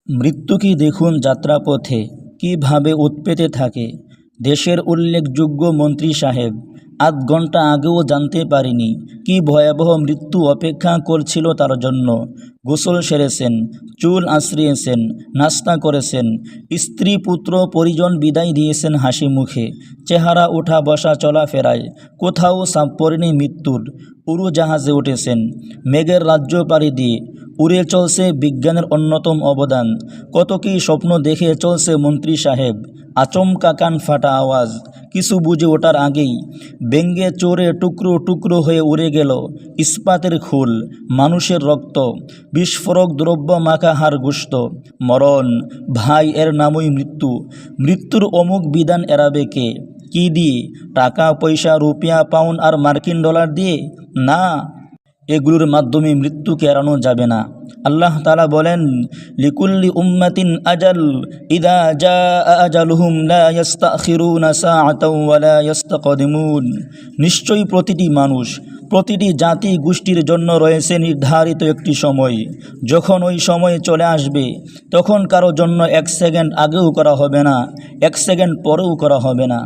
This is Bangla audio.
মৃত্যুকে দেখুন যাত্রাপথে কীভাবে উৎপেতে থাকে। দেশের উল্লেখযোগ্য মন্ত্রী সাহেব আধ ঘন্টা আগেও জানতে পারেনি কি ভয়াবহ মৃত্যু অপেক্ষা করছিল তার জন্য। গোসল সেরেছেন, চুল আঁচড়িয়েছেন, নাস্তা করেছেন, স্ত্রী পুত্র পরিজন বিদায় দিয়েছেন হাসি মুখে। চেহারা ওঠা বসা চলাফেরায় কোথাও ছাপ পড়েনি মৃত্যুর। উড়োজাহাজে উঠেছেন, মেঘের রাজ্য পাড়ি দিয়ে উড়ে চলছে বিজ্ঞানের অন্যতম অবদান। কত কী স্বপ্ন দেখে চলছে মন্ত্রী সাহেব। আচমকা কান ফাটা আওয়াজ, কিছু বুঝে ওঠার আগেই ব্যঙ্গে চড়ে টুকরো টুকরো হয়ে উড়ে গেল ইস্পাতের খোল, মানুষের রক্ত, বিস্ফোরক দ্রব্য মাখা হাড় গোস্ত। মরণ ভাই, এর নামই মৃত্যু। মৃত্যুর অমুক বিধান এড়াবে কে? কি দিয়ে? টাকা পয়সা, রুপিয়া, পাউন্ড আর মার্কিন ডলার দিয়ে না, এগুলোর মাধ্যমে মৃত্যুকে এড়ানো যাবে না। আল্লাহ তাআলা বলেন, লিকুল্লি উম্মাতিন আজাল ইদা জাআ আজালুহুম লা ইস্তাখিরুনা সাআতাও ওয়া লা ইস্তাকদিমুন। নিশ্চয়ই প্রতিটি মানুষ, প্রতিটি জাতি গোষ্ঠীর জন্য রয়েছে নির্ধারিত একটি সময়। যখন ওই সময় চলে আসবে তখন কারো জন্য 1 সেকেন্ড আগেও করা হবে না, 1 সেকেন্ড পরেও করা হবে না।